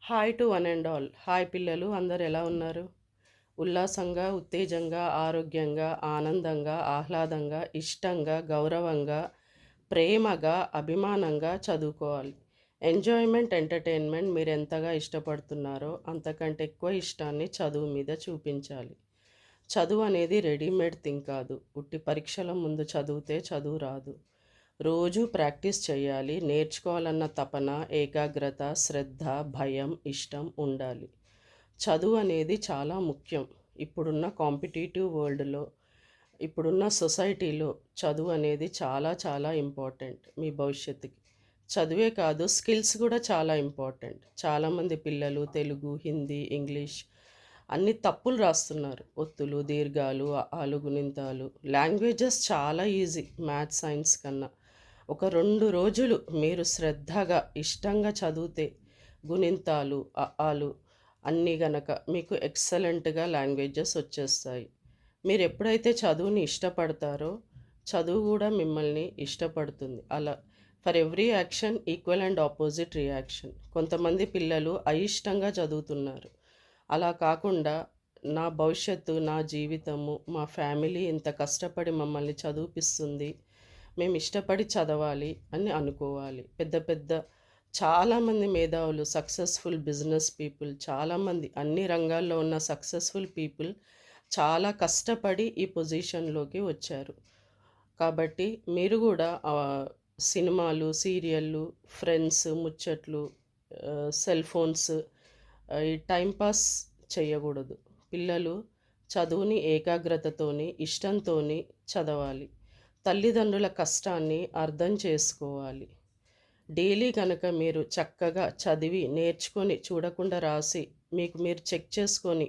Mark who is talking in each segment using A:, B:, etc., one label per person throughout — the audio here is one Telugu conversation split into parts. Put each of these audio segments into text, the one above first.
A: Hi to one and all. Hi పిల్లలు, అందరు ఎలా ఉన్నారు? ఉల్లాసంగా, ఉత్తేజంగా, ఆరోగ్యంగా, ఆనందంగా, ఆహ్లాదంగా, ఇష్టంగా, గౌరవంగా, ప్రేమగా, అభిమానంగా చదువుకోవాలి. ఎంజాయ్మెంట్, ఎంటర్టైన్మెంట్ మీరు ఎంతగా ఇష్టపడుతున్నారో అంతకంటే ఎక్కువ ఇష్టాన్ని చదువు మీద చూపించాలి. చదువు అనేది రెడీమేడ్ థింగ్ కాదు. ఉట్టి పరీక్షల ముందు చదివితే చదువు రాదు. రోజు ప్రాక్టీస్ చేయాలి. నేర్చుకోవాలన్న తపన, ఏకాగ్రత, శ్రద్ధ, భయం, ఇష్టం ఉండాలి. చదువు అనేది చాలా ముఖ్యం. ఇప్పుడున్న కాంపిటీటివ్ వరల్డ్లో, ఇప్పుడున్న సొసైటీలో చదువు అనేది చాలా చాలా ఇంపార్టెంట్ మీ భవిష్యత్తుకి. చదువే కాదు, స్కిల్స్ కూడా చాలా ఇంపార్టెంట్. చాలామంది పిల్లలు తెలుగు, హిందీ, ఇంగ్లీష్ అన్ని తప్పులు రాస్తున్నారు. ఒత్తులు, దీర్ఘాలు, ఆలు, గుణింతాలు. లాంగ్వేజెస్ చాలా ఈజీ మ్యాథ్స్, సైన్స్ కన్నా. ఒక 2 రోజులు మీరు శ్రద్ధగా, ఇష్టంగా చదివితే గుణింతాలు, ఆలు అన్నీ గనక మీకు ఎక్సలెంట్‌గా లాంగ్వేజెస్ వచ్చేస్తాయి. మీరు ఎప్పుడైతే చదువుని ఇష్టపడతారో, చదువు కూడా మిమ్మల్ని ఇష్టపడుతుంది. అలా for every action equal and opposite reaction. కొంతమంది పిల్లలు అయిష్టంగా చదువుతున్నారు. అలా కాకుండా నా భవిష్యత్తు, నా జీవితము, మా ఫ్యామిలీ ఇంత కష్టపడి మమ్మల్ని చదివిపిస్తుంది. మేము ఇష్టపడి చదవాలి అని అనుకోవాలి. పెద్ద పెద్ద చాలామంది మేధావులు, సక్సెస్ఫుల్ బిజినెస్ పీపుల్, చాలామంది అన్ని రంగాల్లో ఉన్న సక్సెస్ఫుల్ పీపుల్ చాలా కష్టపడి ఈ పొజిషన్‌లోకి వచ్చారు. కాబట్టి మీరు కూడా సినిమాలు, సీరియళ్ళు, ఫ్రెండ్స్, ముచ్చట్లు, సెల్ ఫోన్స్, ఈ టైం పాస్ చేయకూడదు. పిల్లలు చదువుని ఏకాగ్రతతోని, ఇష్టంతోని చదవాలి. తల్లిదండ్రుల కష్టాన్ని అర్థం చేసుకోవాలి. డైలీ కనుక మీరు చక్కగా చదివి, నేర్చుకొని, చూడకుండా రాసి, మీకు మీరు చెక్ చేసుకొని,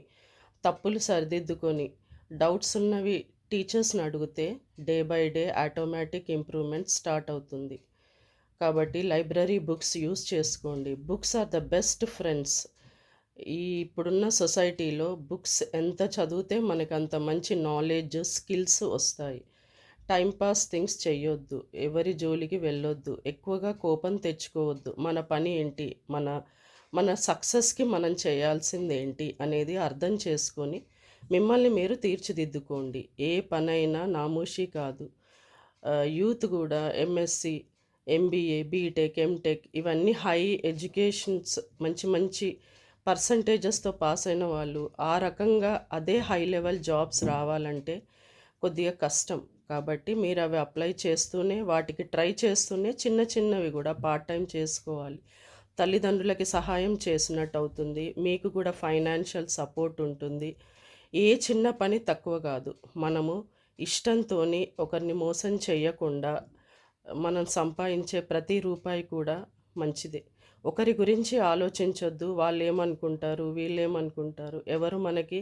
A: తప్పులు సరిదిద్దుకొని, డౌట్స్ ఉన్నవి టీచర్స్‌ని అడిగితే day by day automatic improvement start అవుతుంది. కాబట్టి లైబ్రరీ బుక్స్ యూజ్ చేసుకోండి. Books are the best friends. ఇప్పుడున్న సొసైటీలో బుక్స్ ఎంత చదివితే మనకంత మంచి నాలెడ్జ్, స్కిల్స్ వస్తాయి. టైం పాస్ థింగ్స్ చెయ్యొద్దు. ఎవరి జోలికి వెళ్ళొద్దు. ఎక్కువగా కోపం తెచ్చుకోవద్దు. మన పని ఏంటి? మన మన సక్సెస్‌కి మనం చేయాల్సిందేంటి అనేది అర్థం చేసుకొని, మిమ్మల్ని మీరు తీర్చిదిద్దుకోండి. ఏ పనైనా నామూషీ కాదు. యూత్ కూడా ఎంఎస్‌సి, ఎంబీఏ, బీటెక్, ఎంటెక్ ఇవన్నీ హై ఎడ్యుకేషన్స్ మంచి మంచి పర్సంటేజెస్‌తో పాస్ అయిన వాళ్ళు ఆ రకంగా అదే హై లెవెల్ జాబ్స్ రావాలంటే కొద్దిగా కష్టం. కాబట్టి మీరు అవి అప్లై చేస్తూనే, వాటికి ట్రై చేస్తూనే చిన్న చిన్నవి కూడా పార్ట్ టైం చేసుకోవాలి. తల్లిదండ్రులకి సహాయం చేసినట్టు అవుతుంది. మీకు కూడా ఫైనాన్షియల్ సపోర్ట్ ఉంటుంది. ఏ చిన్న పని తక్కువ కాదు. మనము ఇష్టంతోని ఒకరిని మోసం చేయకుండా మనం సంపాదించే ప్రతి రూపాయి కూడా మంచిదే. ఒకరి గురించి ఆలోచించొద్దు. వాళ్ళేమనుకుంటారు, వీళ్ళేమనుకుంటారు. ఎవరు మనకి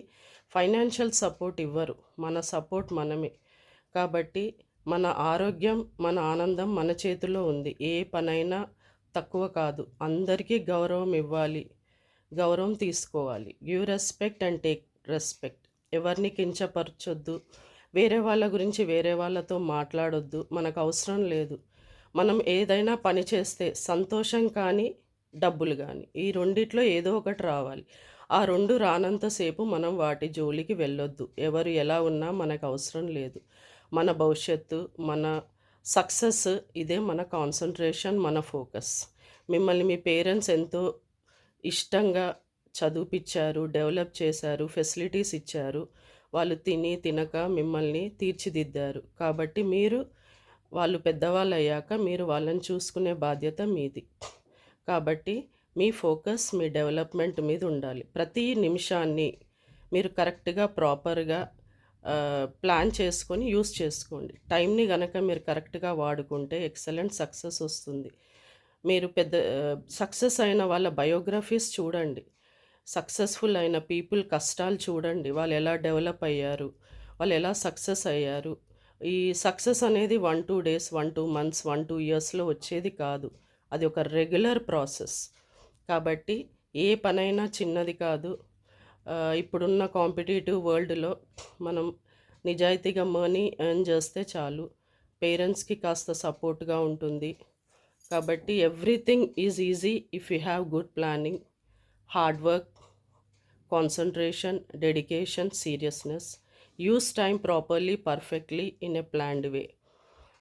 A: ఫైనాన్షియల్ సపోర్ట్ ఇవ్వరు. మన సపోర్ట్ మనమే. కాబట్టి మన ఆరోగ్యం, మన ఆనందం మన చేతిలో ఉంది. ఏ పనైనా తక్కువ కాదు. అందరికీ గౌరవం ఇవ్వాలి. గౌరవం తీసుకోవాలి. Give respect and take respect. ఎవరిని కించపరచొద్దు. వేరే వాళ్ళ గురించి వేరే వాళ్ళతో మాట్లాడొద్దు. మనకు అవసరం లేదు. మనం ఏదైనా పని చేస్తే సంతోషం కానీ, డబ్బులు కానీ ఈ రెండిట్లో ఏదో ఒకటి రావాలి. ఆ 2 రానంతసేపు మనం వాటి జోలికి వెళ్ళొద్దు. ఎవరు ఎలా ఉన్నా మనకు అవసరం లేదు. మన భవిష్యత్తు, మన సక్సెస్ ఇదే మన కాన్సంట్రేషన్, మన ఫోకస్. మిమ్మల్ని మీ పేరెంట్స్ ఎంతో ఇష్టంగా చదివిపిచ్చారు, డెవలప్ చేశారు, ఫెసిలిటీస్ ఇచ్చారు. వాళ్ళు తిని, తినక మిమ్మల్ని తీర్చిదిద్దారు. కాబట్టి మీరు వాళ్ళు పెద్దవాళ్ళయ్యాక మీరు వాళ్ళని చూసుకునే బాధ్యత మీది. కాబట్టి మీ ఫోకస్ మీ డెవలప్‌మెంట్ మీద ఉండాలి. ప్రతి నిమిషాన్ని మీరు కరెక్ట్‌గా, ప్రాపర్‌గా ప్లాన్ చేసుకొని యూజ్ చేసుకోండి. టైంని గనక మీరు కరెక్ట్‌గా వాడుకుంటే ఎక్సలెంట్ సక్సెస్ వస్తుంది. మీరు సక్సెస్ అయిన వాళ్ళ బయోగ్రఫీస్ చూడండి. సక్సెస్‌ఫుల్ అయిన పీపుల్ కష్టాలు చూడండి. వాళ్ళు ఎలా డెవలప్ అయ్యారు, వాళ్ళు ఎలా సక్సెస్ అయ్యారు. ఈ సక్సెస్ అనేది 1, 2 డేస్, 1, 2 మంత్స్, 1, 2 ఇయర్స్‌లో వచ్చేది కాదు. అది ఒక రెగ్యులర్ ప్రాసెస్. కాబట్టి ఏ పనైనా చిన్నది కాదు. ఇప్పుడున్న కాంపిటీటివ్ వరల్డ్‌లో మనం నిజాయితీగా మనీ ఎర్న్ చేస్తే చాలు. పేరెంట్స్‌కి కాస్త సపోర్ట్‌గా ఉంటుంది. కాబట్టి everything is easy if you have good planning. hard work, concentration, dedication, seriousness. Use time properly, perfectly, in a planned way.